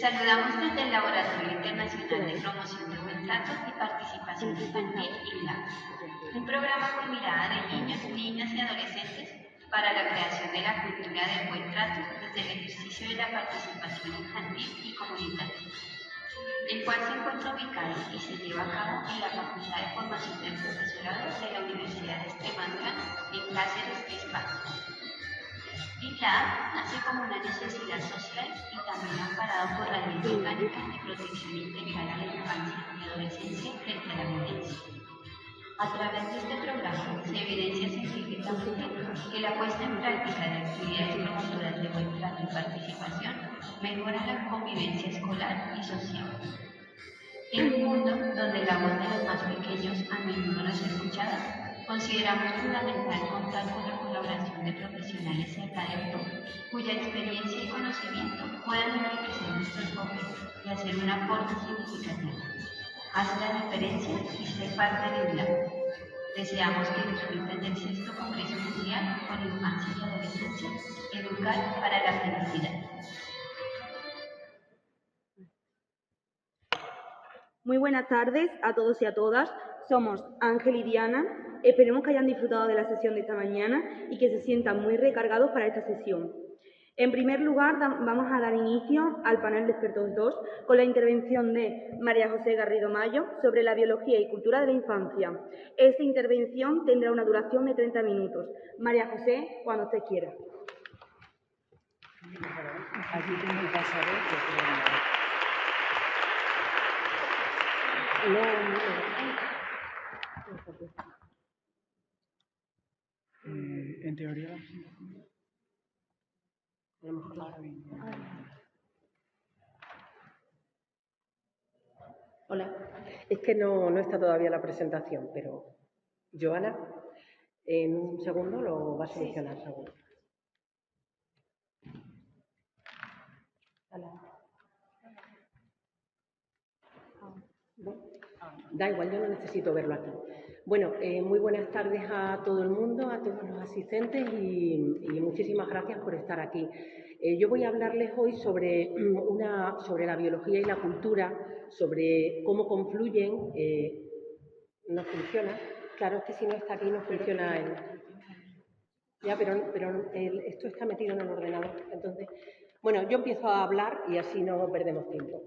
saludamos desde el Laboratorio Internacional de Promoción de Buen Trato y Participación Infantil, INLAB, un programa con mirada de niños, niñas y adolescentes para la creación de la cultura del buen trato desde el ejercicio de la participación infantil y comunitaria, el cual se encuentra ubicado y se lleva a cabo en la Facultad de Formación del Profesorado de la Universidad de Extremadura en Cáceres, España. INLAB nace como una necesidad social y también amparado por la Ley Orgánica de Protección Integral a la Infancia y Adolescencia frente a la violencia. A través de este programa se evidencia científicamente que la puesta en práctica de actividades promotoras de buen trato y participación mejora la convivencia escolar y social. En un mundo donde la voz de los más pequeños a menudo no es escuchada, consideramos fundamental contar con la colaboración de profesionales y académicos cuya experiencia y conocimiento puedan enriquecer nuestros jóvenes y hacer un aporte significativo. Haz la diferencia y sé parte de INLAB. Deseamos que disfruten del 6º Congreso Mundial con Infancia y Adolescencia, Educar para la Felicidad. Muy buenas tardes a todos y a todas. Somos Ángel y Diana. Esperemos que hayan disfrutado de la sesión de esta mañana y que se sientan muy recargados para esta sesión. En primer lugar, vamos a dar inicio al panel de expertos 2 con la intervención de María José Garrido Mayo sobre la biología y cultura de la infancia. Esta intervención tendrá una duración de 30 minutos. María José, cuando usted quiera. En teoría, Hola, es que no está todavía la presentación, pero Joana, en un segundo lo va a solucionar, seguro. Da igual, yo no necesito verlo aquí. Bueno, muy buenas tardes a todo el mundo, a todos los asistentes y muchísimas gracias por estar aquí. Yo voy a hablarles hoy sobre la biología y la cultura, sobre cómo confluyen. No funciona. Claro, es que si no está aquí no funciona. Ya, pero esto está metido en el ordenador. Entonces, bueno, yo empiezo a hablar y así no perdemos tiempo.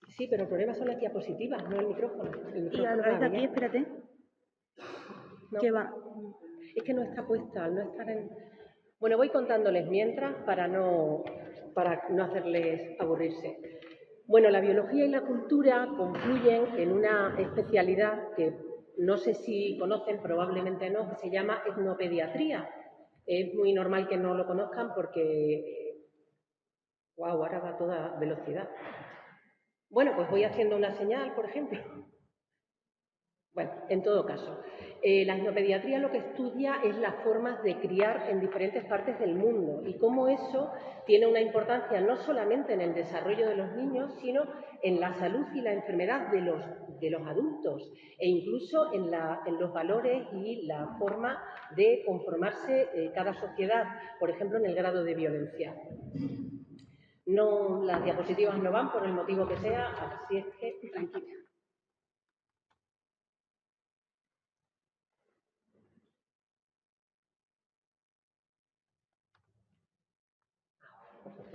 Sí, pero el problema son las diapositivas, no el micrófono. Y a lo que aquí, espérate. No. ¿Qué va? Es que no está puesta, al no estar en... Bueno, voy contándoles mientras para no hacerles aburrirse. Bueno, la biología y la cultura confluyen en una especialidad que no sé si conocen, probablemente no, que se llama etnopediatría. Es muy normal que no lo conozcan porque... ¡Guau! Ahora va a toda velocidad. Bueno, pues voy haciendo una señal, por ejemplo. Bueno, en todo caso, la etnopediatría lo que estudia es las formas de criar en diferentes partes del mundo y cómo eso tiene una importancia no solamente en el desarrollo de los niños, sino en la salud y la enfermedad de los adultos e incluso en los valores y la forma de conformarse cada sociedad, por ejemplo, en el grado de violencia. No, las diapositivas no van por el motivo que sea, así es que tranquila.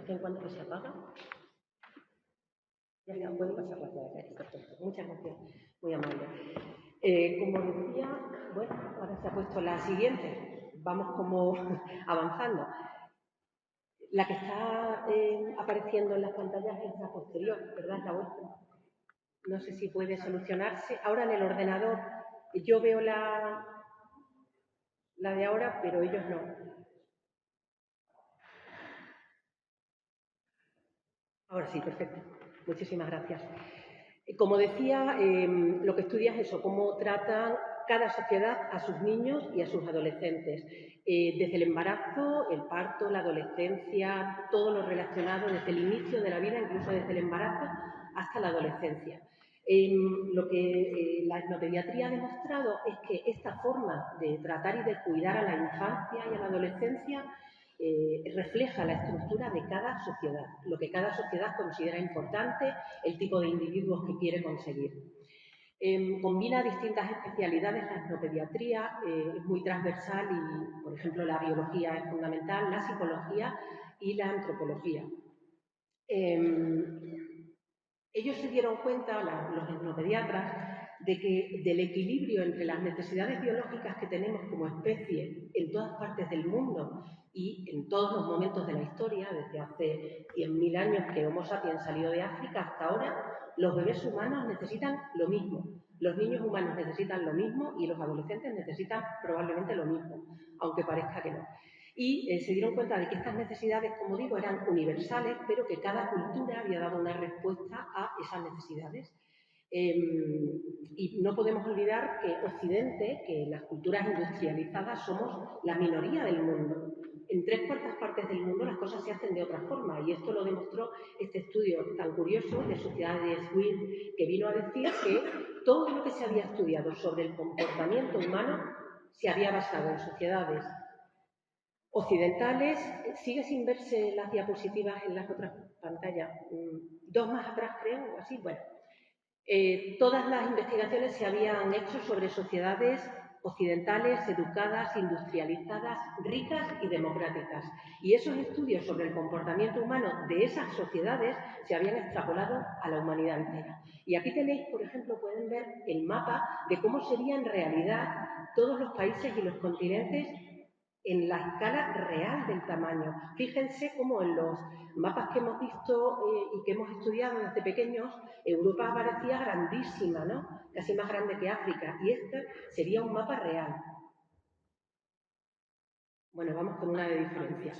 En cuanto que se apaga, ya está, puedo pasar la clase. Perfecto, muchas gracias, muy amable. Como decía, bueno, ahora se ha puesto la siguiente, vamos como avanzando. La que está apareciendo en las pantallas es la posterior, ¿verdad? La vuestra. No sé si puede solucionarse. Ahora en el ordenador yo veo la de ahora, pero ellos no. Ahora sí, perfecto. Muchísimas gracias. Como decía, lo que estudia es eso, cómo trata cada sociedad a sus niños y a sus adolescentes. Desde el embarazo, el parto, la adolescencia, todo lo relacionado desde el inicio de la vida, incluso desde el embarazo hasta la adolescencia. Lo que la etnopediatría ha demostrado es que esta forma de tratar y de cuidar a la infancia y a la adolescencia refleja la estructura de cada sociedad, lo que cada sociedad considera importante, el tipo de individuos que quiere conseguir. Combina distintas especialidades, la etnopediatría es muy transversal y, por ejemplo, la biología es fundamental, la psicología y la antropología. Ellos se dieron cuenta, los etnopediatras, de que del equilibrio entre las necesidades biológicas que tenemos como especie en todas partes del mundo y en todos los momentos de la historia, desde hace 100.000 años que Homo sapiens salió de África hasta ahora, los bebés humanos necesitan lo mismo, los niños humanos necesitan lo mismo y los adolescentes necesitan probablemente lo mismo, aunque parezca que no. Y se dieron cuenta de que estas necesidades, como digo, eran universales, pero que cada cultura había dado una respuesta a esas necesidades. Y no podemos olvidar que Occidente, que las culturas industrializadas somos la minoría del mundo. En 3/4 partes del mundo las cosas se hacen de otra forma y esto lo demostró este estudio tan curioso de Sociedades Will, que vino a decir que todo lo que se había estudiado sobre el comportamiento humano se había basado en sociedades occidentales. Sigue sin verse las diapositivas en las otras pantallas, 2 más atrás creo, o así, bueno. Todas las investigaciones se habían hecho sobre sociedades occidentales, educadas, industrializadas, ricas y democráticas. Y esos estudios sobre el comportamiento humano de esas sociedades se habían extrapolado a la humanidad entera. Y aquí tenéis, por ejemplo, pueden ver el mapa de cómo sería en realidad todos los países y los continentes en la escala real del tamaño. Fíjense cómo en los mapas que hemos visto y que hemos estudiado desde pequeños, Europa parecía grandísima, ¿no? Casi más grande que África. Y este sería un mapa real. Bueno, vamos con una de diferencia.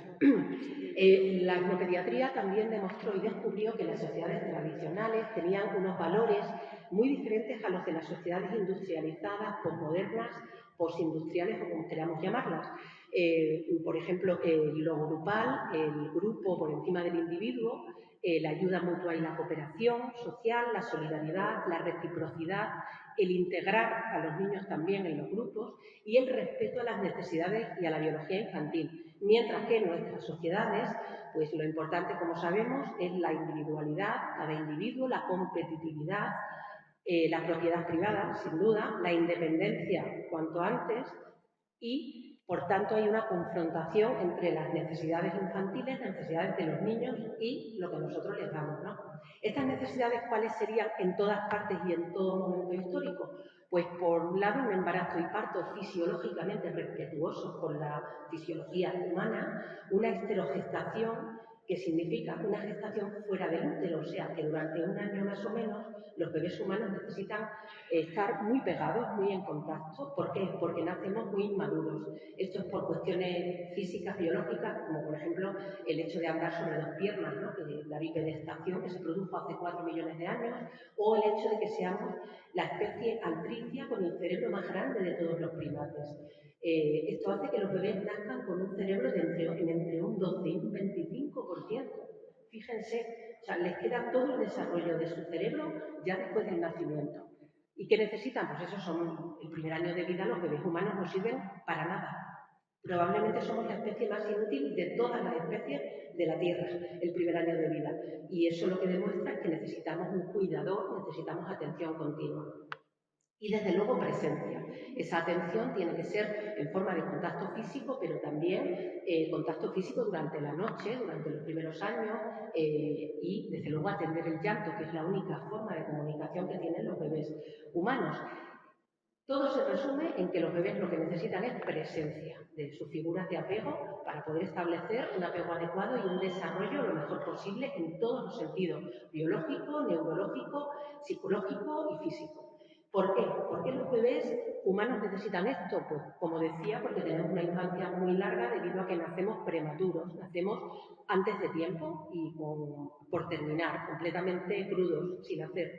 La etnopediatría también demostró y descubrió que las sociedades tradicionales tenían unos valores muy diferentes a los de las sociedades industrializadas, posmodernas, postindustriales o como queramos llamarlas. Por ejemplo, lo grupal, el grupo por encima del individuo, la ayuda mutua y la cooperación social, la solidaridad, la reciprocidad, el integrar a los niños también en los grupos y el respeto a las necesidades y a la biología infantil. Mientras que en nuestras sociedades, pues lo importante, como sabemos, es la individualidad, cada individuo, la competitividad, la propiedad privada, sin duda, la independencia cuanto antes y, por tanto, hay una confrontación entre las necesidades infantiles, las necesidades de los niños y lo que nosotros les damos, ¿no? ¿Estas necesidades cuáles serían en todas partes y en todo momento histórico? Pues, por un lado, un embarazo y parto fisiológicamente respetuosos con la fisiología humana, una esterogestación, que significa una gestación fuera del útero, o sea, que durante un año más o menos los bebés humanos necesitan estar muy pegados, muy en contacto. ¿Por qué? Porque nacemos muy inmaduros. Esto es por cuestiones físicas, biológicas, como por ejemplo el hecho de andar sobre 2 piernas, ¿no? La bipedestación que se produjo hace 4 millones de años, o el hecho de que seamos la especie altricia con el cerebro más grande de todos los primates. Esto hace que los bebés nazcan con un cerebro de entre un 12 y un 25%. Fíjense, o sea, les queda todo el desarrollo de su cerebro ya después del nacimiento. ¿Y qué necesitan? Pues eso son el primer año de vida, los bebés humanos no sirven para nada. Probablemente somos la especie más inútil de todas las especies de la Tierra, el primer año de vida. Y eso lo que demuestra es que necesitamos un cuidador, necesitamos atención continua. Y desde luego presencia. Esa atención tiene que ser en forma de contacto físico, pero también contacto físico durante la noche, durante los primeros años, y desde luego atender el llanto, que es la única forma de comunicación que tienen los bebés humanos. Todo se resume en que los bebés lo que necesitan es presencia de sus figuras de apego para poder establecer un apego adecuado y un desarrollo lo mejor posible en todos los sentidos, biológico, neurológico, psicológico y físico. ¿Por qué? ¿Por qué los bebés humanos necesitan esto? Pues, como decía, porque tenemos una infancia muy larga debido a que nacemos prematuros, nacemos antes de tiempo y por terminar, completamente crudos, sin hacer.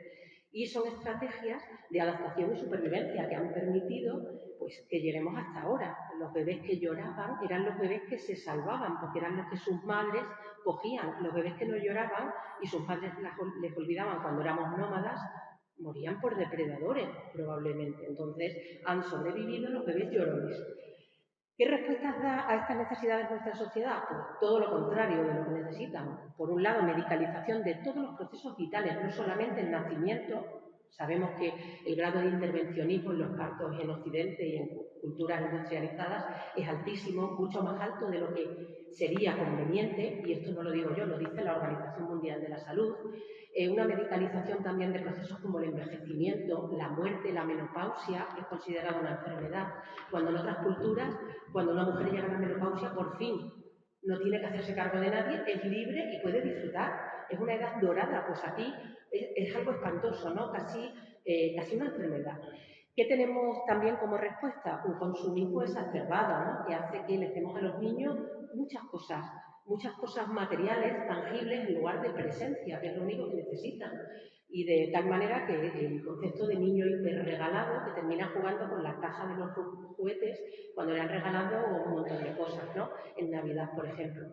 Y son estrategias de adaptación y supervivencia que han permitido pues, que lleguemos hasta ahora. Los bebés que lloraban eran los bebés que se salvaban, porque eran los que sus madres cogían. Los bebés que no lloraban y sus padres les olvidaban cuando éramos nómadas, morían por depredadores, probablemente. Entonces, han sobrevivido los bebés llorones. ¿Qué respuestas da a estas necesidades nuestra sociedad? Pues todo lo contrario de lo que necesitan. Por un lado, medicalización de todos los procesos vitales, no solamente el nacimiento. Sabemos que el grado de intervencionismo en los partos en Occidente y en culturas industrializadas es altísimo, mucho más alto de lo que sería conveniente, y esto no lo digo yo, lo dice la Organización Mundial de la Salud. Una medicalización también de procesos como el envejecimiento, la muerte, la menopausia es considerada una enfermedad, cuando en otras culturas, cuando una mujer llega a la menopausia, por fin no tiene que hacerse cargo de nadie, es libre y puede disfrutar. Es una edad dorada, pues aquí es algo espantoso, ¿no? Casi una enfermedad. ¿Qué tenemos también como respuesta? Un consumismo exacerbado, ¿no? Que hace que les demos a los niños muchas cosas materiales, tangibles, en lugar de presencia, que es lo único que necesitan. Y de tal manera que el concepto de niño hiperregalado, que termina jugando con la caja de los juguetes cuando le han regalado un montón de cosas, ¿no? En Navidad, por ejemplo.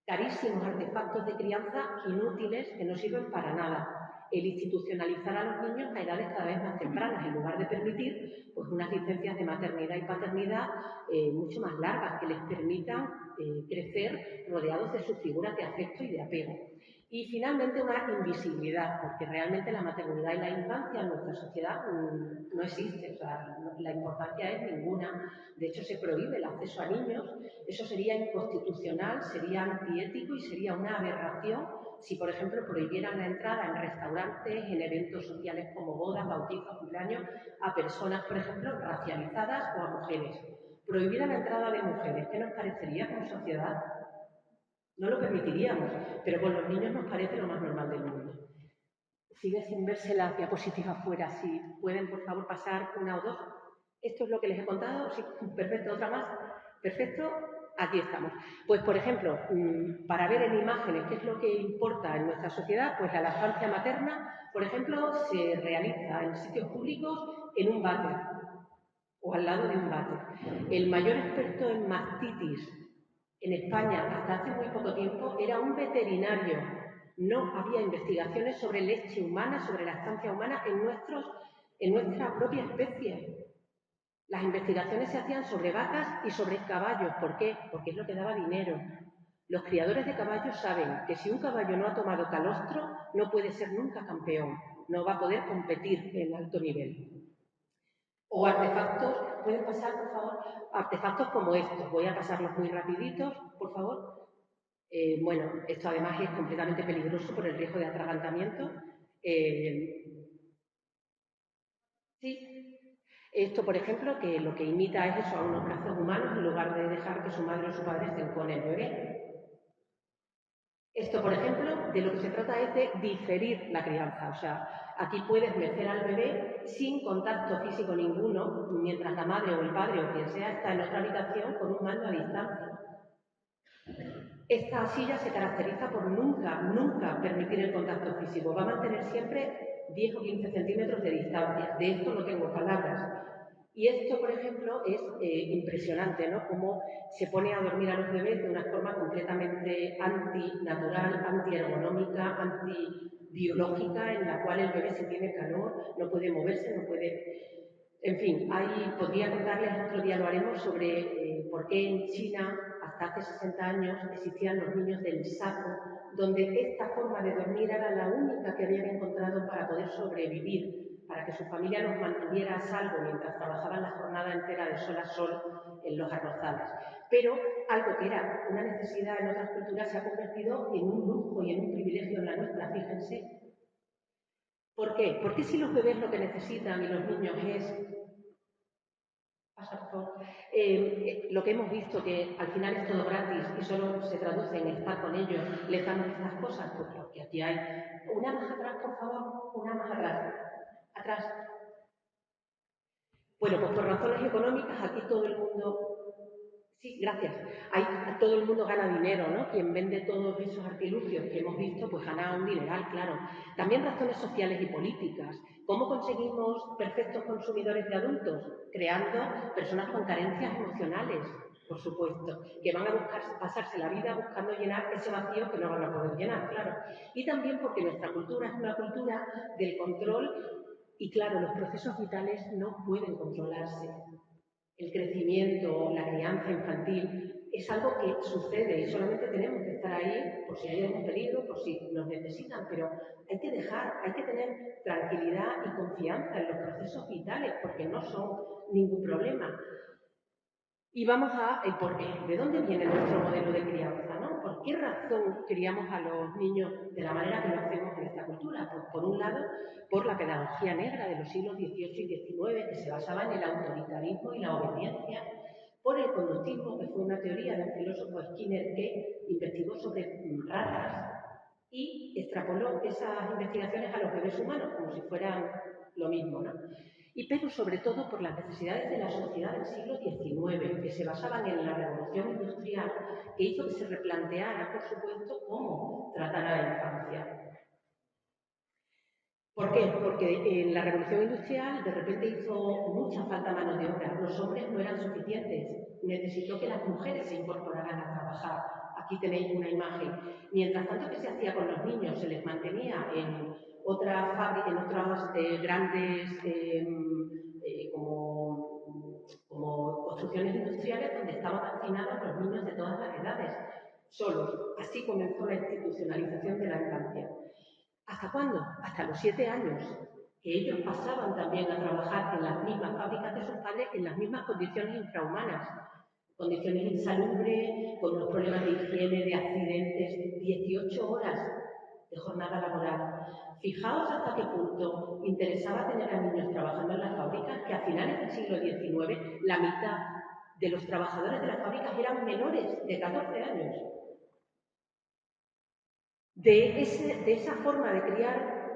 Carísimos artefactos de crianza inútiles que no sirven para nada. El institucionalizar a los niños a edades cada vez más tempranas, en lugar de permitir pues, unas licencias de maternidad y paternidad mucho más largas, que les permitan crecer rodeados de sus figuras de afecto y de apego. Y finalmente una invisibilidad, porque realmente la maternidad y la infancia en nuestra sociedad no existe, o sea, la importancia es ninguna. De hecho, se prohíbe el acceso a niños. Eso sería inconstitucional, sería antiético y sería una aberración si, por ejemplo, prohibieran la entrada en restaurantes, en eventos sociales como bodas, bautizos, cumpleaños, a personas, por ejemplo, racializadas o a mujeres. Prohibida la entrada de mujeres, ¿qué nos parecería como sociedad? No lo permitiríamos, pero con los niños nos parece lo más normal del mundo. Sigue sin verse la diapositiva fuera. Si pueden, por favor, pasar una o dos. Esto es lo que les he contado. Sí, perfecto, otra más. Perfecto, aquí estamos. Pues, por ejemplo, para ver en imágenes qué es lo que importa en nuestra sociedad, pues la lactancia materna, por ejemplo, se realiza en sitios públicos en un váter o al lado de un váter. El mayor experto en mastitis en España hasta hace muy poco tiempo era un veterinario. No había investigaciones sobre leche humana, sobre lactancia humana en nuestra propia especie. Las investigaciones se hacían sobre vacas y sobre caballos. ¿Por qué? Porque es lo que daba dinero. Los criadores de caballos saben que si un caballo no ha tomado calostro, no puede ser nunca campeón. No va a poder competir en alto nivel. O artefactos, ¿pueden pasar, por favor? Artefactos como estos. Voy a pasarlos muy rapiditos, por favor. Bueno, esto además es completamente peligroso por el riesgo de atragantamiento. Sí. Esto, por ejemplo, que lo que imita es eso, a unos brazos humanos en lugar de dejar que su madre o su padre estén con el bebé. Esto, por ejemplo, de lo que se trata es de diferir la crianza. O sea, aquí puedes mecer al bebé sin contacto físico ninguno, mientras la madre o el padre o quien sea está en otra habitación con un mando a distancia. Esta silla se caracteriza por nunca permitir el contacto físico. Va a mantener siempre 10 o 15 centímetros de distancia. De esto no tengo palabras. Y esto, por ejemplo, es impresionante, ¿no? Cómo se pone a dormir a los bebés de una forma completamente antinatural, antiergonómica, antibiológica, en la cual el bebé se tiene calor, no puede moverse, no puede... En fin, podría contarles, otro día lo haremos, sobre por qué en China, hasta hace 60 años, existían los niños del saco, donde esta forma de dormir era la única que habían encontrado para poder sobrevivir, para que su familia los mantuviera a salvo mientras trabajaban la jornada entera de sol a sol en los arrozales. Pero algo que era una necesidad en otras culturas se ha convertido en un lujo y en un privilegio en la nuestra, fíjense. ¿Por qué? Porque si los bebés lo que necesitan y los niños es... lo que hemos visto, que al final es todo gratis y solo se traduce en estar con ellos, les damos estas cosas, pues lo que aquí hay. Una más atrás, por favor, una más atrás. Atrás. Bueno, pues por razones económicas aquí todo el mundo... Sí, gracias. Todo el mundo gana dinero, ¿no? Quien vende todos esos artilugios que hemos visto, pues gana un dineral, claro. También razones sociales y políticas. ¿Cómo conseguimos perfectos consumidores de adultos? Creando personas con carencias emocionales, por supuesto, que van a pasarse la vida buscando llenar ese vacío que no van a poder llenar, claro. Y también porque nuestra cultura es una cultura del control y, claro, los procesos vitales no pueden controlarse. el crecimiento, la crianza infantil, es algo que sucede y solamente tenemos que estar ahí por si hay algún peligro, por si nos necesitan, pero hay que tener tranquilidad y confianza en los procesos vitales porque no son ningún problema. Y vamos a el porqué. ¿De dónde viene nuestro modelo de crianza, ¿no? ¿Por qué razón criamos a los niños de la manera que lo hacemos en esta cultura? Pues, por un lado, por la pedagogía negra de los siglos XVIII y XIX, que se basaba en el autoritarismo y la obediencia, por el conductismo, que fue una teoría de un filósofo Skinner que investigó sobre ratas y extrapoló esas investigaciones a los bebés humanos, como si fueran lo mismo, ¿no? Pero sobre todo por las necesidades de la sociedad del siglo XIX, que se basaban en la revolución industrial, que hizo que se replanteara, por supuesto, cómo tratar a la infancia. ¿Por qué? Porque en la revolución industrial de repente hizo mucha falta mano de obra. Los hombres no eran suficientes. Necesitó que las mujeres se incorporaran a trabajar. Aquí tenéis una imagen. Mientras tanto, ¿qué se hacía con los niños? Se les mantenía en otras fábricas, en otras grandes como construcciones industriales donde estaban hacinados los niños de todas las edades, solos. Así comenzó la institucionalización de la infancia. ¿Hasta cuándo? Hasta los 7 años, que ellos pasaban también a trabajar en las mismas fábricas de sus padres, en las mismas condiciones infrahumanas, condiciones insalubres, con unos problemas de higiene, de accidentes, 18 horas de jornada laboral. Fijaos hasta qué punto interesaba tener a niños trabajando en las fábricas, que a finales del siglo XIX la mitad de los trabajadores de las fábricas eran menores de 14 años. De esa forma de criar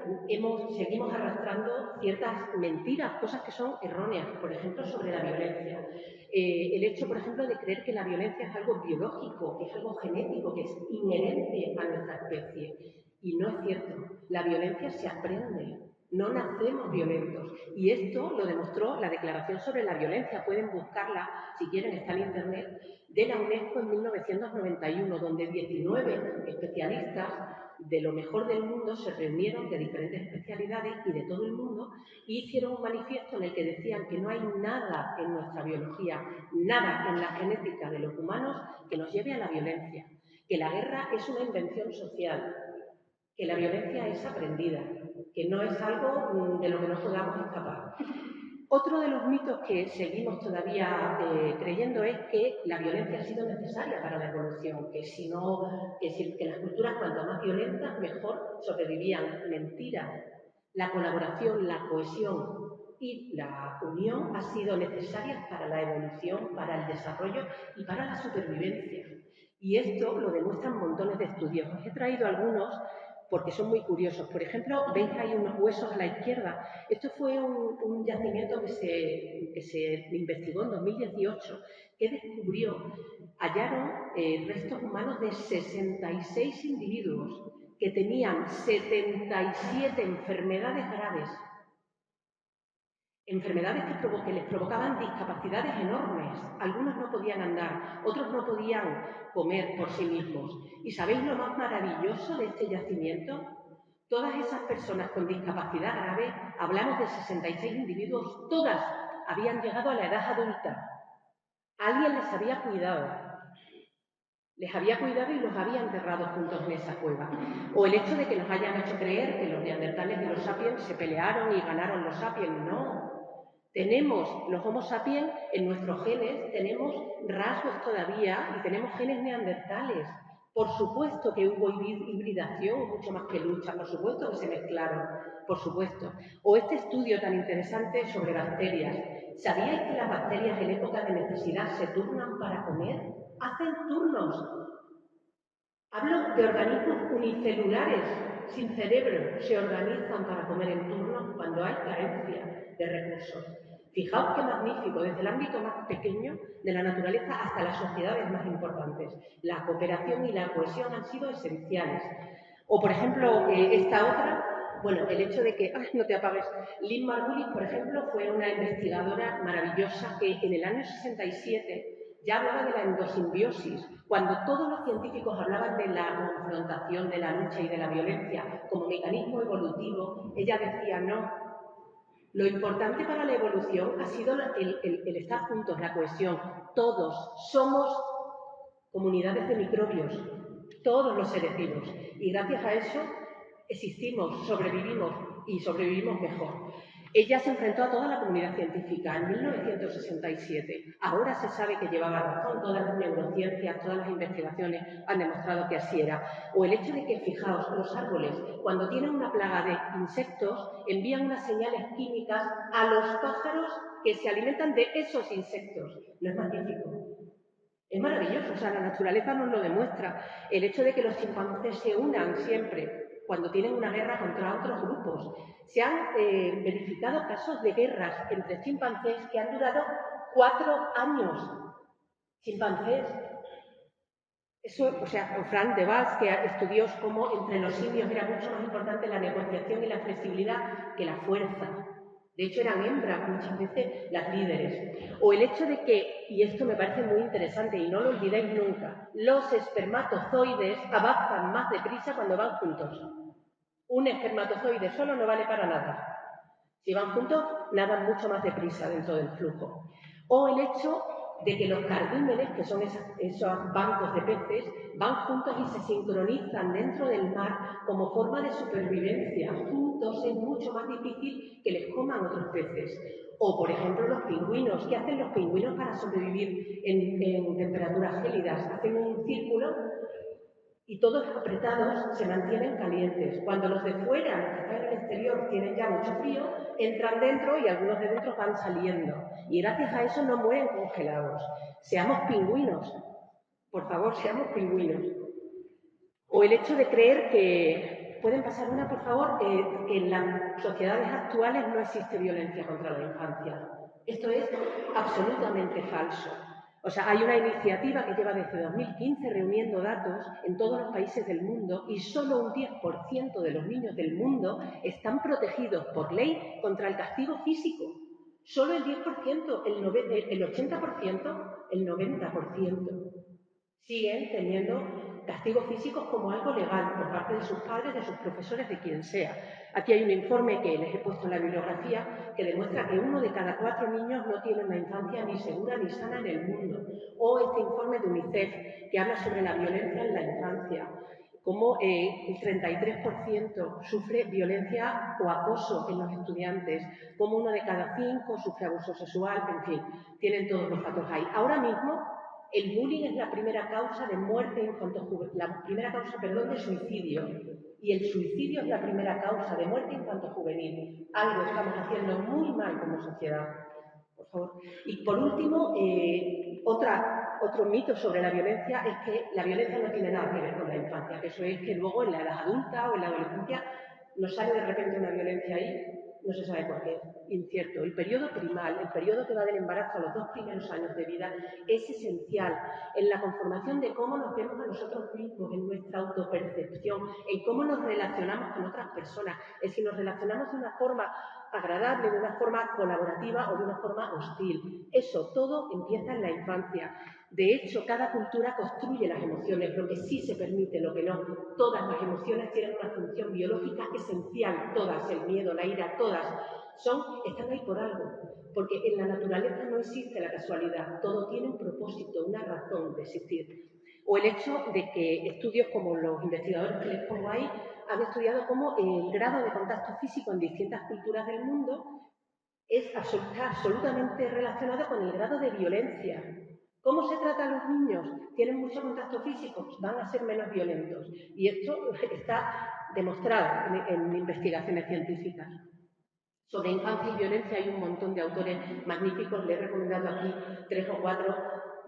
seguimos arrastrando ciertas mentiras, cosas que son erróneas, por ejemplo, sobre la violencia. El hecho, por ejemplo, de creer que la violencia es algo biológico, que es algo genético, que es inherente a nuestra especie. Y no es cierto. La violencia se aprende. No nacemos violentos. Y esto lo demostró la Declaración sobre la Violencia. Pueden buscarla, si quieren, está en Internet, de la UNESCO en 1991, donde 19 especialistas de lo mejor del mundo se reunieron de diferentes especialidades y de todo el mundo y hicieron un manifiesto en el que decían que no hay nada en nuestra biología, nada en la genética de los humanos que nos lleve a la violencia, que la guerra es una invención social, que la violencia es aprendida, que no es algo de lo que no podamos escapar. Otro de los mitos que seguimos todavía creyendo es que la violencia ha sido necesaria para la evolución, que las culturas cuanto más violentas mejor sobrevivían. Mentira. La colaboración, la cohesión y la unión han sido necesarias para la evolución, para el desarrollo y para la supervivencia. Y esto lo demuestran montones de estudios. Os he traído algunos porque son muy curiosos. Por ejemplo, veis ahí unos huesos a la izquierda. Esto fue un yacimiento que se investigó en 2018, que hallaron restos humanos de 66 individuos que tenían 77 enfermedades graves. Enfermedades que les provocaban discapacidades enormes. Algunos no podían andar, otros no podían comer por sí mismos. ¿Y sabéis lo más maravilloso de este yacimiento? Todas esas personas con discapacidad grave, hablamos de 66 individuos, todas habían llegado a la edad adulta. Alguien les había cuidado. Les había cuidado y los había enterrado juntos en esa cueva. O el hecho de que nos hayan hecho creer que los neandertales y los sapiens se pelearon y ganaron los sapiens. No. Tenemos los Homo sapiens en nuestros genes, tenemos rasgos todavía y tenemos genes neandertales. Por supuesto que hubo hibridación, mucho más que lucha, por supuesto que se mezclaron, por supuesto. O este estudio tan interesante sobre bacterias. ¿Sabíais que las bacterias en época de necesidad se turnan para comer? Hacen turnos. Hablo de organismos unicelulares, sin cerebro, se organizan para comer en turnos cuando hay carencia de recursos. Fijaos qué magnífico, desde el ámbito más pequeño de la naturaleza hasta las sociedades más importantes. La cooperación y la cohesión han sido esenciales. O, por ejemplo, esta otra, bueno, el hecho de que, no te apagues, Lynn Margulis, por ejemplo, fue una investigadora maravillosa que en el año 67 ya hablaba de la endosimbiosis. Cuando todos los científicos hablaban de la confrontación, de la lucha y de la violencia como mecanismo evolutivo, ella decía no, Lo importante para la evolución ha sido el estar juntos, la cohesión. Todos somos comunidades de microbios, todos los seres vivos. Y gracias a eso existimos, sobrevivimos y sobrevivimos mejor. Ella se enfrentó a toda la comunidad científica en 1967. Ahora se sabe que llevaba razón, todas las neurociencias, todas las investigaciones han demostrado que así era. O el hecho de que, fijaos, los árboles, cuando tienen una plaga de insectos, envían unas señales químicas a los pájaros que se alimentan de esos insectos. ¿No es magnífico? Es maravilloso, o sea, la naturaleza nos lo demuestra. El hecho de que los chimpancés se unan siempre cuando tienen una guerra contra otros grupos. Se han verificado casos de guerras entre chimpancés que han durado 4 años. Chimpancés. Eso, o sea, Frank de Waals, que estudió cómo entre los simios era mucho más importante la negociación y la flexibilidad que la fuerza. De hecho, eran hembras muchas veces las líderes. O el hecho de que, y esto me parece muy interesante y no lo olvidéis nunca, los espermatozoides avanzan más deprisa cuando van juntos. Un espermatozoide solo no vale para nada. Si van juntos, nadan mucho más deprisa dentro del flujo. O el hecho de que los cardúmenes, que son esos bancos de peces, van juntos y se sincronizan dentro del mar como forma de supervivencia. Juntos es mucho más difícil que les coman otros peces. O, por ejemplo, los pingüinos. ¿Qué hacen los pingüinos para sobrevivir en temperaturas gélidas? Hacen un círculo y todos apretados se mantienen calientes. Cuando los de fuera, los que están en el exterior, tienen ya mucho frío, entran dentro y algunos de dentro van saliendo. Y gracias a eso no mueren congelados. Seamos pingüinos. Por favor, seamos pingüinos. O el hecho de creer que... ¿Pueden pasar una, por favor? Que en las sociedades actuales no existe violencia contra la infancia. Esto es absolutamente falso. O sea, hay una iniciativa que lleva desde 2015 reuniendo datos en todos los países del mundo y solo un 10% de los niños del mundo están protegidos por ley contra el castigo físico. Solo el 10%, el 80%, el 90% siguen teniendo castigos físicos como algo legal por parte de sus padres, de sus profesores, de quien sea. Aquí hay un informe que les he puesto en la bibliografía que demuestra que 1 de cada 4 niños no tiene una infancia ni segura ni sana en el mundo. O este informe de UNICEF que habla sobre la violencia en la infancia, como el 33% sufre violencia o acoso en los estudiantes, como 1 de cada 5 sufre abuso sexual, en fin, tienen todos los datos ahí. Ahora mismo, el bullying es la primera causa de muerte infanto-juvenil, la primera causa, de suicidio. Y el suicidio es la primera causa de muerte infanto-juvenil. Algo estamos haciendo muy mal como sociedad. Por favor. Y por último, otro mito sobre la violencia es que la violencia no tiene nada que ver con la infancia, que eso es que luego en la edad adulta o en la adolescencia nos sale de repente una violencia ahí. No se sabe por qué, incierto. El periodo primal, el periodo que va del embarazo a los 2 primeros años de vida, es esencial en la conformación de cómo nos vemos a nosotros mismos, en nuestra autopercepción, en cómo nos relacionamos con otras personas, en si nos relacionamos de una forma agradable, de una forma colaborativa o de una forma hostil. Eso todo empieza en la infancia. De hecho, cada cultura construye las emociones, lo que sí se permite, lo que no. Todas las emociones tienen una función biológica esencial, todas, el miedo, la ira, todas, están ahí por algo. Porque en la naturaleza no existe la casualidad, todo tiene un propósito, una razón de existir. O el hecho de que estudios como los investigadores que les pongo ahí han estudiado cómo el grado de contacto físico en distintas culturas del mundo está absolutamente relacionado con el grado de violencia. ¿Cómo se trata a los niños? ¿Tienen mucho contacto físico? Van a ser menos violentos. Y esto está demostrado en investigaciones científicas. Sobre infancia y violencia hay un montón de autores magníficos. Les he recomendado aquí 3 o 4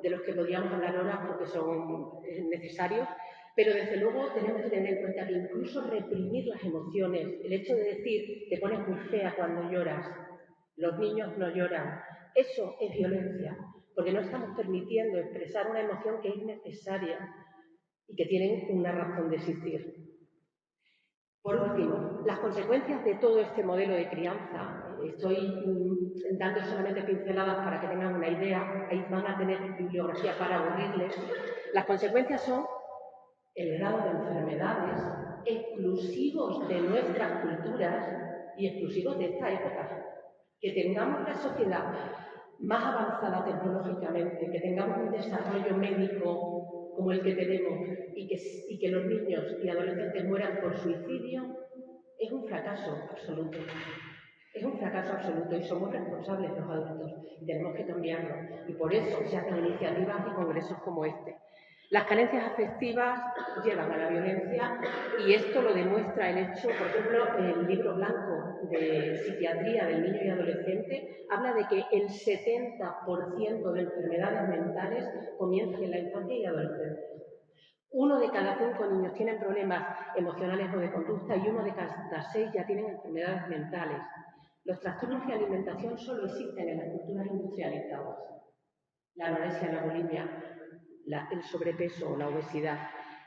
de los que podríamos hablar ahora porque son necesarios. Pero desde luego tenemos que tener en cuenta que incluso reprimir las emociones, el hecho de decir te pones muy fea cuando lloras, los niños no lloran, eso es violencia, porque no estamos permitiendo expresar una emoción que es necesaria y que tiene una razón de existir. Por último, las consecuencias de todo este modelo de crianza, estoy dando solamente pinceladas para que tengan una idea, ahí van a tener bibliografía para aburrirles. Las consecuencias son el grado de enfermedades exclusivos de nuestras culturas y exclusivos de esta época. Que tengamos la sociedad más avanzada tecnológicamente, que tengamos un desarrollo médico como el que tenemos y que los niños y adolescentes mueran por suicidio, es un fracaso absoluto. Es un fracaso absoluto y somos responsables los adultos y tenemos que cambiarlo. Y por eso se hacen iniciativas y congresos como este. Las carencias afectivas llevan a la violencia y esto lo demuestra el hecho, por ejemplo, el libro blanco de psiquiatría del niño y adolescente habla de que el 70% de enfermedades mentales comienzan en la infancia y adolescencia. 1 de cada 5 niños tienen problemas emocionales o de conducta y 1 de cada 6 ya tienen enfermedades mentales. Los trastornos de alimentación solo existen en las culturas industrializadas. La anorexia, la bulimia, el sobrepeso o la obesidad.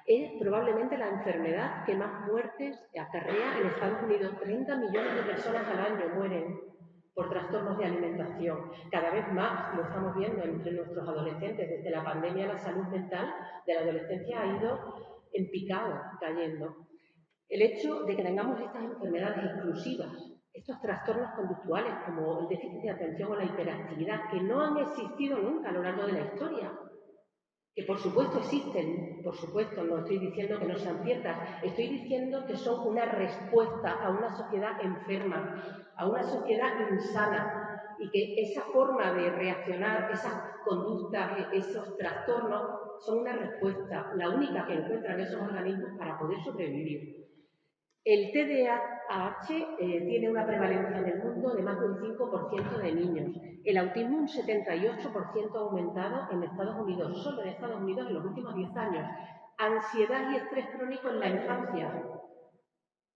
Es probablemente la enfermedad que más muertes acarrea en Estados Unidos. 30 millones de personas al año mueren por trastornos de alimentación. Cada vez más lo estamos viendo entre nuestros adolescentes. Desde la pandemia, la salud mental de la adolescencia ha ido en picado, cayendo. El hecho de que tengamos estas enfermedades exclusivas, estos trastornos conductuales como el déficit de atención o la hiperactividad, que no han existido nunca a lo largo de la historia, que por supuesto existen, por supuesto, no estoy diciendo que no sean ciertas, estoy diciendo que son una respuesta a una sociedad enferma, a una sociedad insana, y que esa forma de reaccionar, esas conductas, esos trastornos, son una respuesta, la única que encuentran esos organismos para poder sobrevivir. El TDAH tiene una prevalencia en el mundo de más de un 5% de niños. El autismo un 78% ha aumentado en Estados Unidos, solo en Estados Unidos en los últimos 10 años. Ansiedad y estrés crónico en la infancia.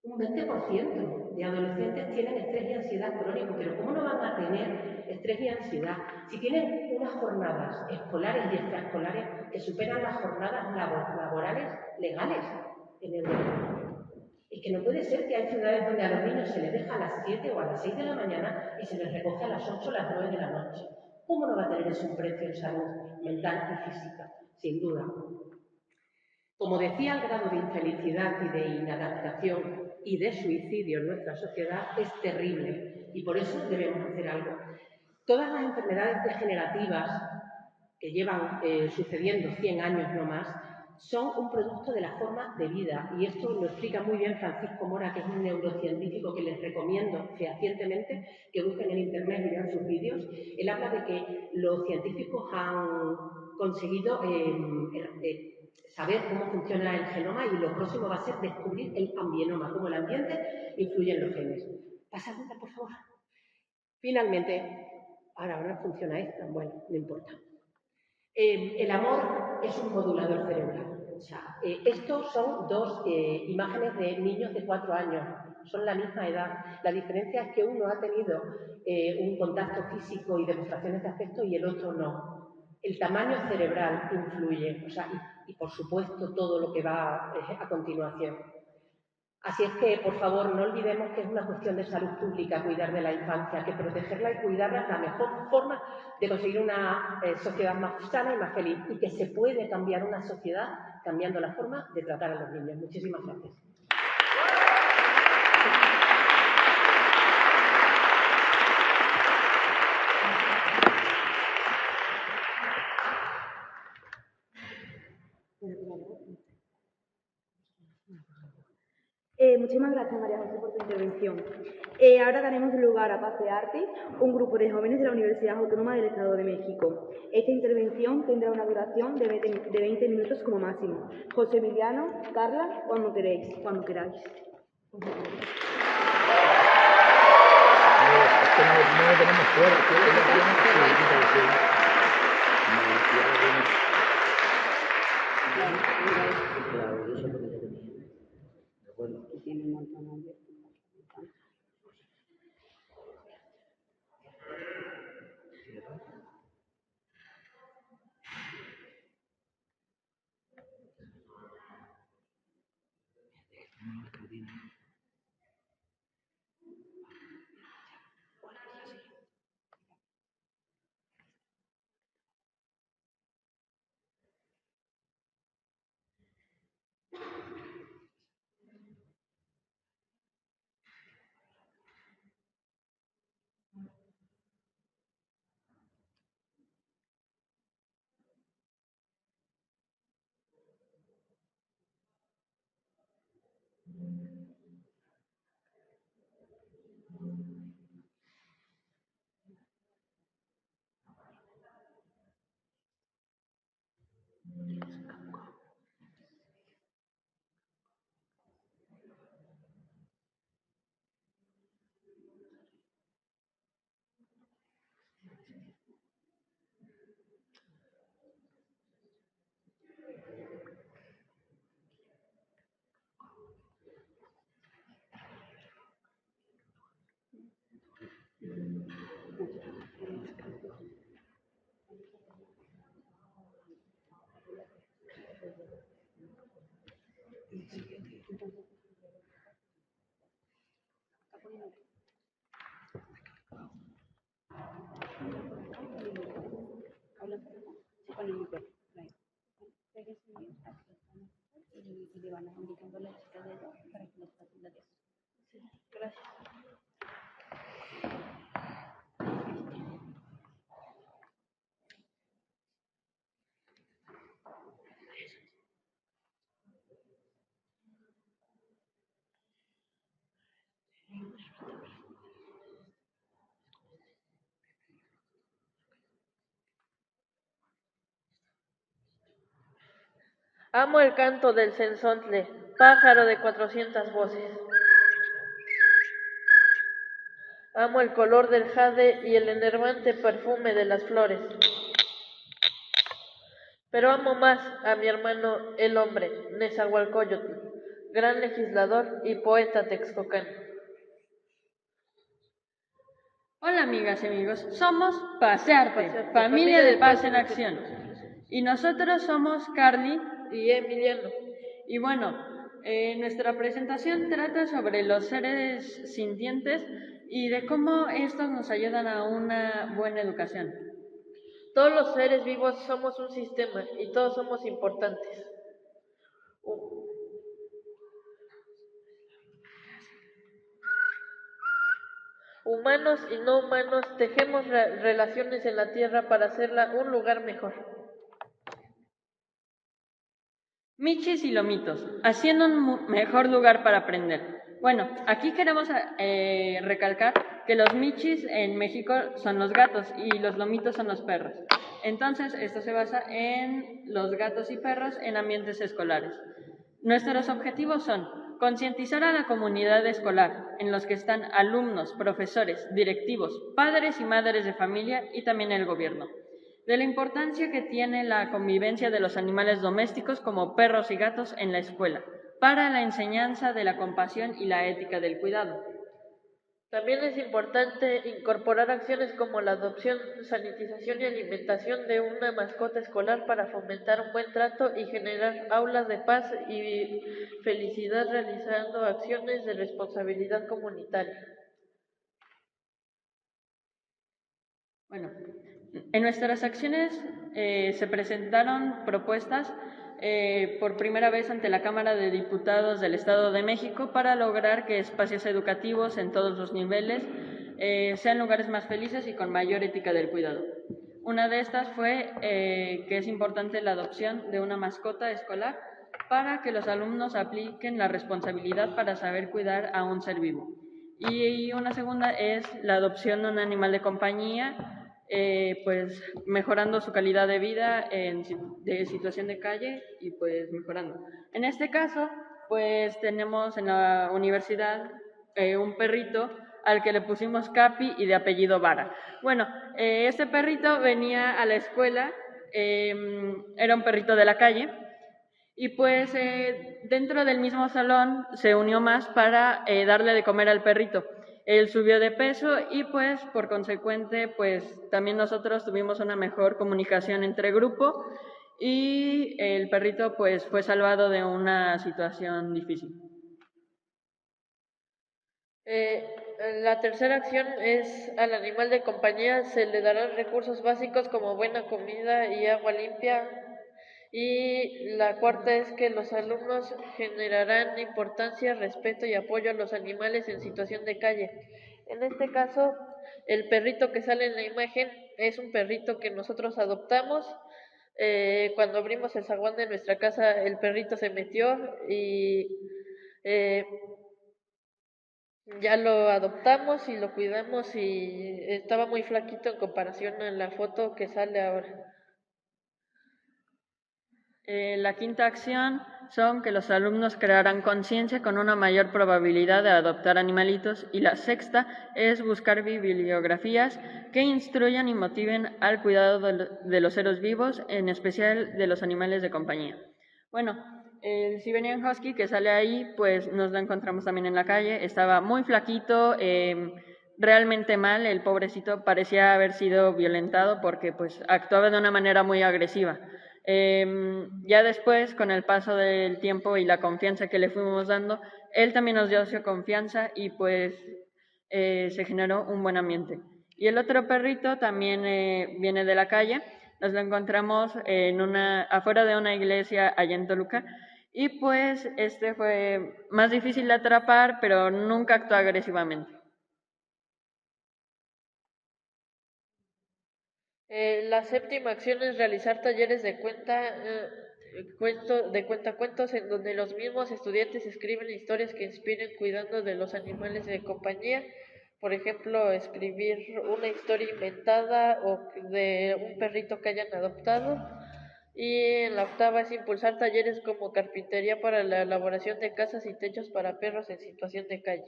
Un 20% de adolescentes tienen estrés y ansiedad crónico, pero ¿cómo no van a tener estrés y ansiedad si tienen unas jornadas escolares y extraescolares que superan las jornadas laborales legales en Europa? Es que no puede ser que hay ciudades donde a los niños se les deja a las 7 o a las 6 de la mañana y se les recoge a las 8 o las 9 de la noche. ¿Cómo no va a tener eso un precio en salud mental y física? Sin duda. Como decía, el grado de infelicidad y de inadaptación y de suicidio en nuestra sociedad es terrible y por eso debemos hacer algo. Todas las enfermedades degenerativas que llevan sucediendo 100 años no más, son un producto de la forma de vida. Y esto lo explica muy bien Francisco Mora, que es un neurocientífico que les recomiendo fehacientemente que busquen en Internet y vean sus vídeos. Él habla de que los científicos han conseguido saber cómo funciona el genoma y lo próximo va a ser descubrir el ambienoma, cómo el ambiente influye en los genes. Pasad, por favor. Finalmente, ahora no funciona esta, bueno, no importa. El amor es un modulador cerebral. O sea, estos son dos imágenes de niños de 4 años. Son la misma edad. La diferencia es que uno ha tenido un contacto físico y demostraciones de afecto y el otro no. El tamaño cerebral influye. O sea, y por supuesto todo lo que va a continuación. Así es que, por favor, no olvidemos que es una cuestión de salud pública cuidar de la infancia, que protegerla y cuidarla es la mejor forma de conseguir una sociedad más sana y más feliz, y que se puede cambiar una sociedad cambiando la forma de tratar a los niños. Muchísimas gracias. Muchísimas gracias, María José, por tu intervención. Ahora daremos lugar a Paz de Arte, un grupo de jóvenes de la Universidad Autónoma del Estado de México. Esta intervención tendrá una duración de 20 minutos como máximo. José Emiliano, Carla, cuando queráis. Es que no lo tenemos fuera. Claro, yo sé lo que yo tenía. De acuerdo. Tiene un montón de... Y le van a indicando a las chicas de eso para que les pasen la diapositiva. Gracias. Amo el canto del cenzontle, pájaro de 400 voces. Amo el color del jade y el enervante perfume de las flores. Pero amo más a mi hermano el hombre, Nezahualcóyotl, gran legislador y poeta texcocano. Hola amigas y amigos, somos Pasearte, familia de paz en acción. Y nosotros somos Carly Y Emiliano. y bueno, nuestra presentación trata sobre los seres sintientes y de cómo estos nos ayudan a una buena educación. Todos los seres vivos somos un sistema y todos somos importantes. Humanos y no humanos tejemos relaciones en la tierra para hacerla un lugar mejor. Michis y lomitos, haciendo un mejor lugar para aprender. Bueno, aquí queremos recalcar que los michis en México son los gatos y los lomitos son los perros. Entonces, esto se basa en los gatos y perros en ambientes escolares. Nuestros objetivos son concientizar a la comunidad escolar, en los que están alumnos, profesores, directivos, padres y madres de familia y también el gobierno, de la importancia que tiene la convivencia de los animales domésticos como perros y gatos en la escuela, para la enseñanza de la compasión y la ética del cuidado. También es importante incorporar acciones como la adopción, sanitización y alimentación de una mascota escolar para fomentar un buen trato y generar aulas de paz y felicidad realizando acciones de responsabilidad comunitaria. Bueno, en nuestras acciones se presentaron propuestas por primera vez ante la Cámara de Diputados del Estado de México para lograr que espacios educativos en todos los niveles sean lugares más felices y con mayor ética del cuidado. Una de estas fue que es importante la adopción de una mascota escolar para que los alumnos apliquen la responsabilidad para saber cuidar a un ser vivo. Y una segunda es la adopción de un animal de compañía, pues mejorando su calidad de vida de situación de calle y pues mejorando. En este caso, pues tenemos en la universidad un perrito al que le pusimos Capi y de apellido Vara. Bueno, este perrito venía a la escuela, era un perrito de la calle, y pues dentro del mismo salón se unió más para darle de comer al perrito. Él subió de peso y pues por consecuente pues también nosotros tuvimos una mejor comunicación entre grupo y el perrito pues fue salvado de una situación difícil. La tercera acción es al animal de compañía se le darán recursos básicos como buena comida y agua limpia. Y la cuarta es que los alumnos generarán importancia, respeto y apoyo a los animales en situación de calle. En este caso, el perrito que sale en la imagen es un perrito que nosotros adoptamos. Cuando abrimos el zaguán de nuestra casa, el perrito se metió y ya lo adoptamos y lo cuidamos y estaba muy flaquito en comparación a la foto que sale ahora. La quinta acción son que los alumnos crearán conciencia con una mayor probabilidad de adoptar animalitos y la sexta es buscar bibliografías que instruyan y motiven al cuidado de los seres vivos, en especial de los animales de compañía. Bueno, el Siberian Husky que sale ahí, pues nos lo encontramos también en la calle, estaba muy flaquito, realmente mal, el pobrecito parecía haber sido violentado porque pues actuaba de una manera muy agresiva. Ya después, con el paso del tiempo y la confianza que le fuimos dando, él también nos dio su confianza y pues se generó un buen ambiente. Y el otro perrito también viene de la calle, nos lo encontramos afuera de una iglesia allá en Toluca, y pues este fue más difícil de atrapar, pero nunca actuó agresivamente. La séptima acción es realizar talleres de cuentacuentos en donde los mismos estudiantes escriben historias que inspiren cuidando de los animales de compañía. Por ejemplo, escribir una historia inventada o de un perrito que hayan adoptado. Y en la octava es impulsar talleres como carpintería para la elaboración de casas y techos para perros en situación de calle.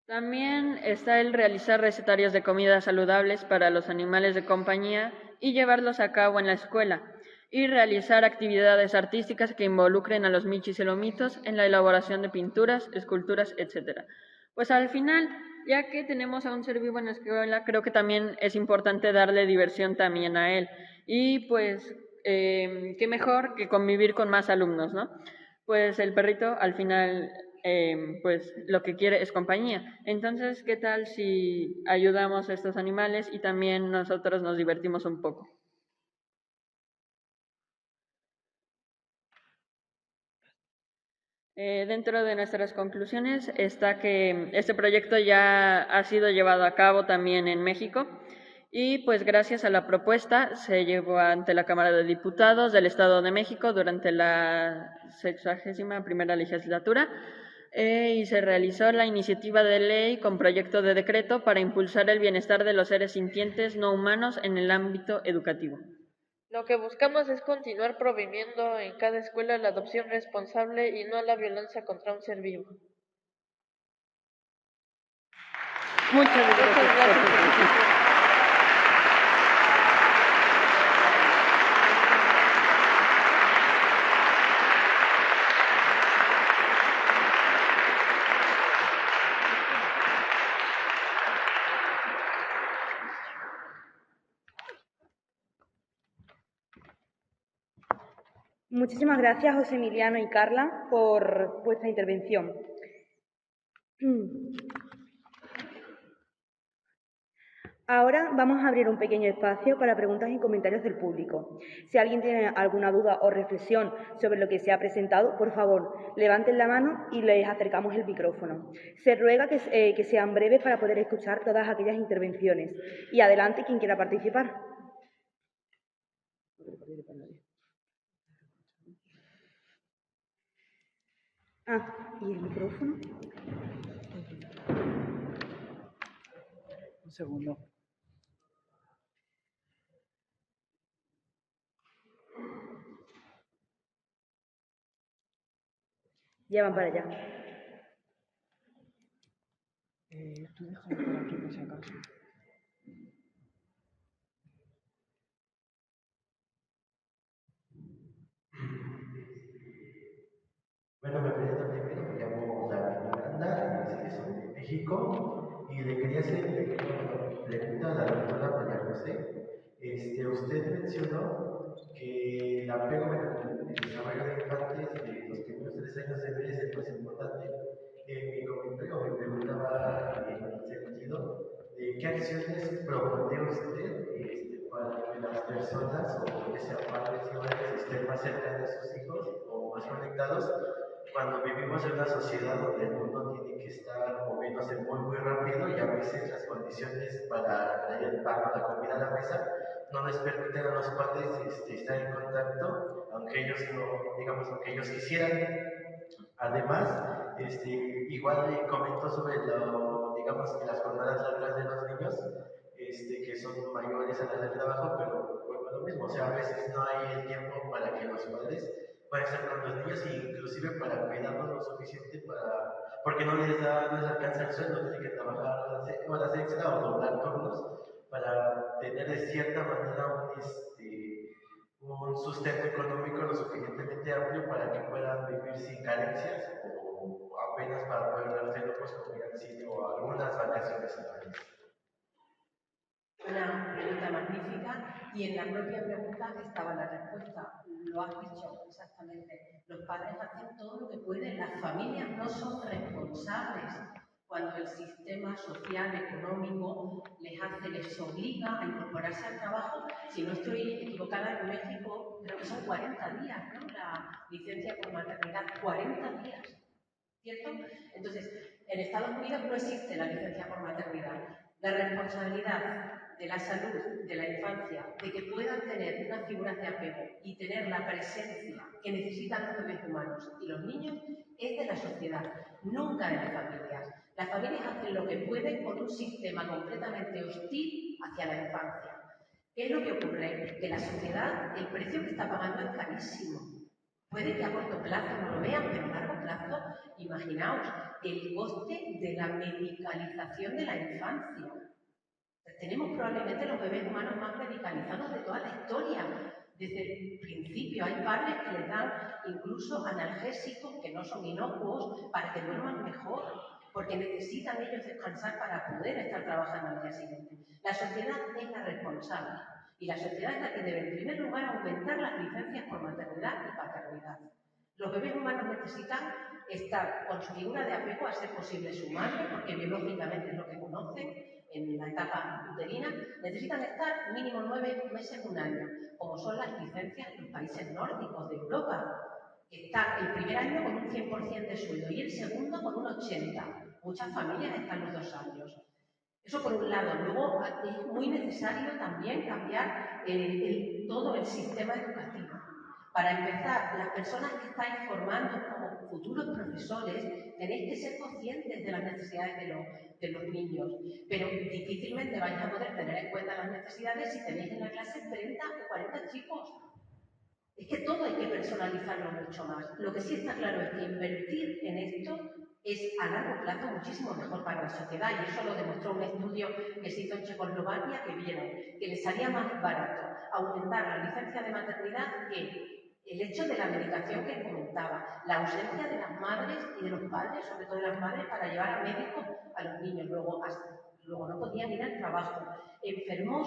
También está el realizar recetarios de comidas saludables para los animales de compañía y llevarlos a cabo en la escuela, y realizar actividades artísticas que involucren a los michis y lomitos en la elaboración de pinturas, esculturas, etc. Pues al final, ya que tenemos a un ser vivo en la escuela, creo que también es importante darle diversión también a él. Y pues, qué mejor que convivir con más alumnos, ¿no? Pues el perrito al final pues lo que quiere es compañía. Entonces, ¿qué tal si ayudamos a estos animales y también nosotros nos divertimos un poco? Dentro de nuestras conclusiones está que este proyecto ya ha sido llevado a cabo también en México, y pues gracias a la propuesta se llevó ante la Cámara de Diputados del Estado de México durante la 61ª legislatura, y se realizó la iniciativa de ley con proyecto de decreto para impulsar el bienestar de los seres sintientes no humanos en el ámbito educativo. Lo que buscamos es continuar promoviendo en cada escuela la adopción responsable y no la violencia contra un ser vivo. Muchas gracias por su atención. Muchísimas gracias, José Emiliano y Carla, por vuestra intervención. Ahora vamos a abrir un pequeño espacio para preguntas y comentarios del público. Si alguien tiene alguna duda o reflexión sobre lo que se ha presentado, por favor, levanten la mano y les acercamos el micrófono. Se ruega que sean breves para poder escuchar todas aquellas intervenciones. Y adelante quien quiera participar. ¿Y el micrófono? Un segundo. Ya van para allá. Tú déjalo por aquí por si acaso. Bueno, me presento primero, me llamo David Miranda, soy de México y le quería hacer una pequeña pregunta a la doctora María José. Usted mencionó que el apego en el desarrollo de infantes de los primeros 3 años de vida es el más importante. Mi comentario me preguntaba en el sentido de qué acciones propone usted para que las personas, o que sean padres y madres, estén más cerca de sus hijos o más conectados cuando vivimos en una sociedad donde el mundo tiene que estar moviéndose muy rápido y a veces las condiciones para traer el pan o la comida a la mesa no les permiten a los padres estar en contacto, aunque ellos no, digamos, aunque ellos quisieran. Además, igual le comento sobre digamos, las jornadas largas de los niños, que son mayores a las del trabajo, pero bueno, lo mismo, o sea, a veces no hay el tiempo para que los padres puedan estar con los niños e inclusive para cuidarlos lo suficiente porque no les alcanza el sueldo, tienen que trabajar horas extra o doblar turnos para tener de cierta manera un sustento económico lo suficientemente amplio para que puedan vivir sin carencias o apenas para poder darse lujos como han sido algunas vacaciones anuales. Una pregunta magnífica y en la propia pregunta estaba la respuesta. lo has dicho exactamente. Los padres hacen todo lo que pueden, las familias no son responsables cuando el sistema social, económico, les obliga a incorporarse al trabajo. Si no estoy equivocada, en México creo que son 40 días, ¿no? La licencia por maternidad, 40 días, ¿cierto? Entonces, en Estados Unidos no existe la licencia por maternidad. La responsabilidad de la salud de la infancia, de que puedan tener unas figuras de apego y tener la presencia que necesitan los bebés humanos y los niños, es de la sociedad, nunca de las familias. Las familias hacen lo que pueden con un sistema completamente hostil hacia la infancia. ¿Qué es lo que ocurre? Que la sociedad, el precio que está pagando es carísimo. Puede que a corto plazo no lo vean, pero a largo plazo, imaginaos el coste de la medicalización de la infancia. Tenemos probablemente los bebés humanos más medicalizados de toda la historia. Desde el principio hay padres que les dan incluso analgésicos que no son inocuos para que duerman mejor, porque necesitan ellos descansar para poder estar trabajando al día siguiente. La sociedad es la responsable y la sociedad es la que debe, en primer lugar, aumentar las licencias por maternidad y paternidad. Los bebés humanos necesitan estar con su figura de apego a ser posible su madre, porque biológicamente es lo que conocen en la etapa uterina, necesitan estar mínimo 9 meses, un año, como son las licencias en los países nórdicos de Europa, que está el primer año con un 100% de sueldo y el segundo con un 80%. Muchas familias están los 2 años. Eso por un lado. Luego es muy necesario también cambiar todo el sistema educativo. Para empezar, las personas que estáis formando como futuros profesores tenéis que ser conscientes de las necesidades de los niños, pero difícilmente vais a poder tener en cuenta las necesidades si tenéis en la clase 30 o 40 chicos. Es que todo hay que personalizarlo mucho más. Lo que sí está claro es que invertir en esto es a largo plazo muchísimo mejor para la sociedad, y eso lo demostró un estudio que se hizo en Checoslovaquia, que vieron que les salía más barato aumentar la licencia de maternidad que el hecho de la medicación que comentaba, la ausencia de las madres y de los padres, sobre todo de las madres, para llevar a médicos a los niños. Luego no podían ir al trabajo. Enfermos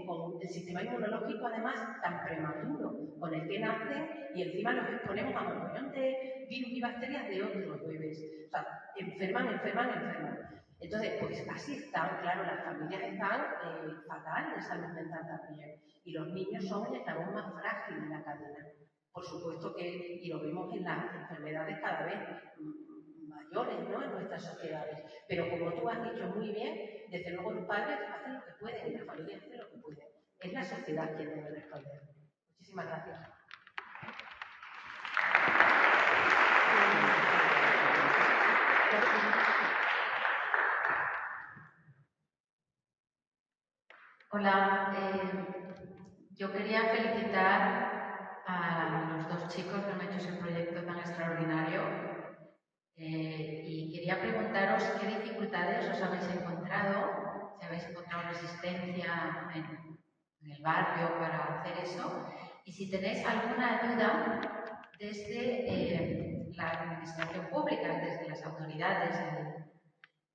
con el sistema inmunológico, además, tan prematuro, con el que nacen, y encima los exponemos a un montón de virus y bacterias de otros bebés. O sea, enferman. Entonces, pues así están, claro, las familias están fatal de salud mental también. Y los niños son el eslabón más frágil de la cadena. Por supuesto que, y lo vemos en las enfermedades cada vez mayores, ¿no?, en nuestras sociedades. Pero como tú has dicho muy bien, desde luego los padres hacen lo que pueden y las familias hacen lo que pueden. Es la sociedad quien debe responder. Muchísimas gracias. Hola, yo quería felicitar a los 2 chicos que han hecho ese proyecto tan extraordinario y quería preguntaros qué dificultades os habéis encontrado, si habéis encontrado resistencia en el barrio para hacer eso, y si tenéis alguna ayuda desde la administración pública, desde las autoridades,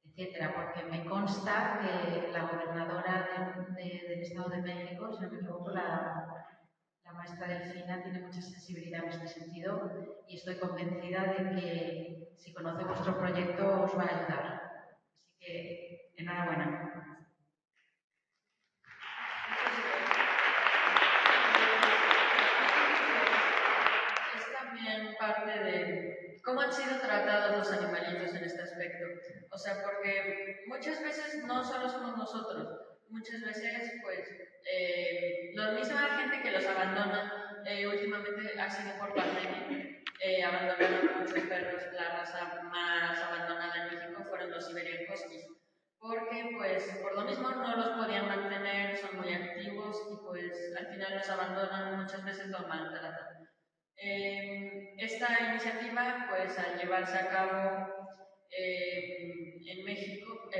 etcétera, porque me consta que la gobernadora del Estado de México, si no me equivoco, la maestra Delfina, tiene mucha sensibilidad en este sentido, y estoy convencida de que si conoce vuestro proyecto os va a ayudar. Así que, enhorabuena. Es también parte de cómo han sido tratados los animalitos en este aspecto. O sea, porque muchas veces no solo somos nosotros, muchas veces, pues, la misma gente que los abandona, últimamente ha sido por pandemia, abandonaron a muchos perros. La raza más abandonada en México fueron los Siberian Huskies, porque, pues, por lo mismo no los podían mantener, son muy activos y, pues, al final los abandonan, muchas veces los maltratan. Esta iniciativa, pues, al llevarse a cabo en México,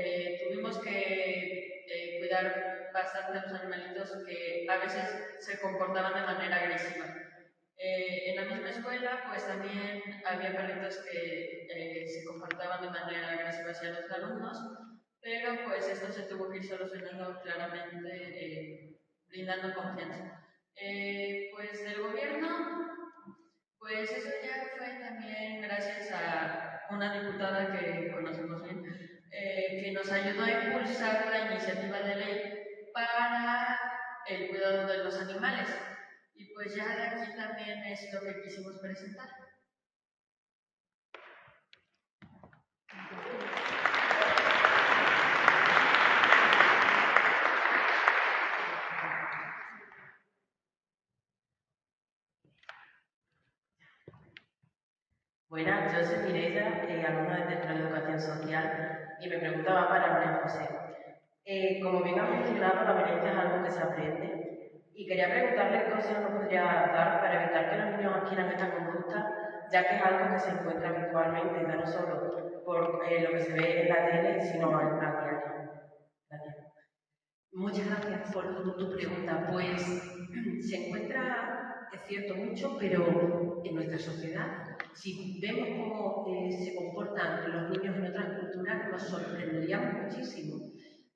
tuvimos que cuidar bastante a los animalitos que a veces se comportaban de manera agresiva. En la misma escuela, pues también había perritos que se comportaban de manera agresiva hacia los alumnos, pero pues esto se tuvo que ir solucionando claramente, brindando confianza. Pues del gobierno Pues eso ya fue también gracias a una diputada que conocemos bien, que nos ayudó a impulsar la iniciativa de ley para el cuidado de los animales. Y pues ya de aquí también es lo que quisimos presentar. Buenas, yo soy Mireia, alumna del Centro de Educación Social, y me preguntaba para María José. Como bien ha mencionado, la violencia es algo que se aprende, y quería preguntarle qué consejos nos podría dar para evitar que los niños adquieran esta conducta, ya que es algo que se encuentra habitualmente, ya no solo por lo que se ve en la tele, sino a diario. Gracias. Muchas gracias por tu pregunta. Pues se encuentra, es cierto, mucho, pero en nuestra sociedad, si vemos cómo se comportan los niños en otras culturas, nos sorprenderíamos muchísimo.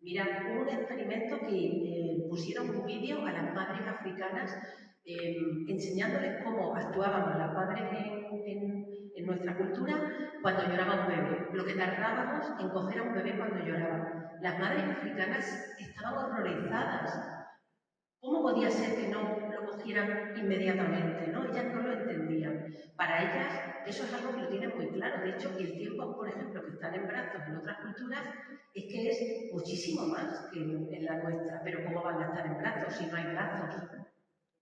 Mirad, hubo un experimento que pusieron un vídeo a las madres africanas enseñándoles cómo actuábamos las madres en nuestra cultura cuando lloraba un bebé, lo que tardábamos en coger a un bebé cuando lloraba. Las madres africanas estaban horrorizadas. ¿Cómo podía ser que no lo cogieran inmediatamente, ¿no? Ellas no lo entendían. Para ellas eso es algo que lo tienen muy claro. De hecho, el tiempo, por ejemplo, que están en brazos en otras culturas es que es muchísimo más que en la nuestra. Pero ¿cómo van a estar en brazos si no hay brazos?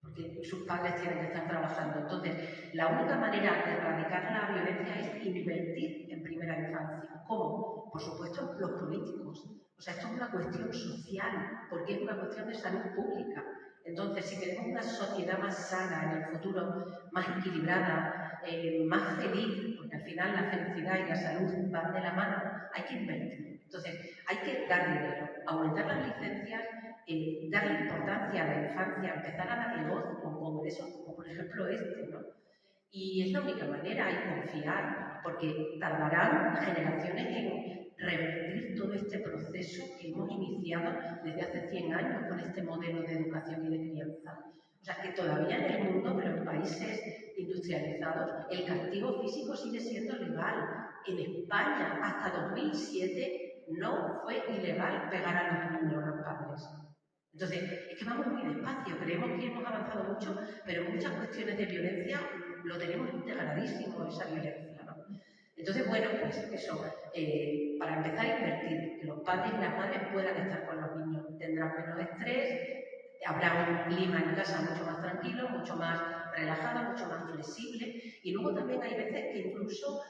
Porque sus padres tienen que estar trabajando. Entonces, la única manera de erradicar la violencia es invertir en primera infancia. ¿Cómo? Por supuesto, los políticos. O sea, esto es una cuestión social, porque es una cuestión de salud pública. Entonces, si queremos una sociedad más sana en el futuro, más equilibrada, más feliz, porque al final la felicidad y la salud van de la mano, hay que invertir. Entonces, hay que dar dinero, aumentar las licencias, darle importancia a la infancia, empezar a darle voz con congresos como por ejemplo este, ¿no? Y es la única manera, y confiar, porque tardarán generaciones en revertir todo este proceso que hemos iniciado desde hace 100 años con este modelo de educación y de crianza. O sea, que todavía en el mundo, pero en países industrializados, el castigo físico sigue siendo legal. En España, hasta 2007, no fue ilegal pegar a los niños, a los padres. Entonces, es que vamos muy despacio, creemos que hemos avanzado mucho, pero en muchas cuestiones de violencia lo tenemos integradísimo, esa violencia, ¿no? Entonces, bueno, pues eso, para empezar a invertir, que los padres y las madres puedan estar con los niños, tendrán menos estrés, habrá un clima en casa mucho más tranquilo, mucho más relajado, mucho más flexible, y luego también hay veces que incluso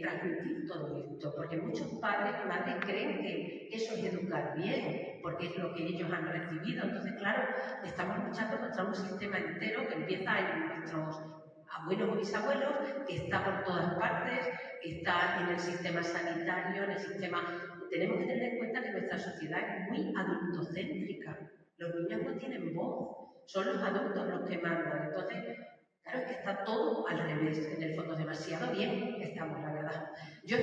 transmitir todo esto, porque muchos padres y madres creen que eso es educar bien, porque es lo que ellos han recibido. Entonces, claro, estamos luchando contra un sistema entero que empieza en nuestros abuelos o bisabuelos, que está por todas partes, que está en el sistema sanitario, en el sistema... Tenemos que tener en cuenta que nuestra sociedad es muy adultocéntrica. Los niños no tienen voz, son los adultos los que mandan. Entonces, claro, es que está todo al revés, en el fondo, demasiado bien estamos, la verdad. Yo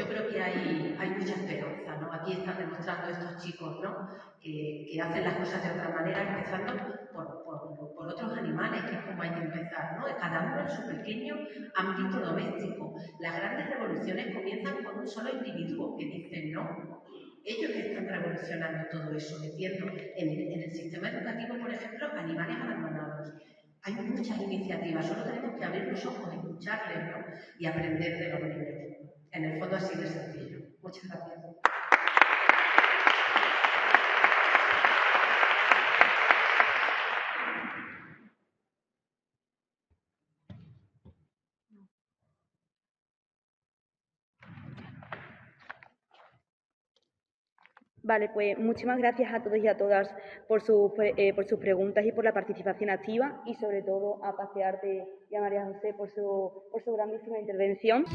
creo que hay mucha esperanza, ¿no? Aquí están demostrando estos chicos, ¿no? Que hacen las cosas de otra manera, empezando por otros animales, que es como hay que empezar, ¿no? Cada uno en su pequeño ámbito doméstico. Las grandes revoluciones comienzan con un solo individuo que dice no. Ellos están revolucionando todo eso, metiendo en el sistema educativo, por ejemplo, animales abandonados. Hay muchas iniciativas, solo tenemos que abrir los ojos, escucharles, ¿no? Y aprender de los niños. En el fondo así de sencillo. Muchas gracias. Vale, pues muchísimas gracias a todos y a todas por sus preguntas y por la participación activa, y sobre todo a Pasearte y a María José por su grandísima intervención.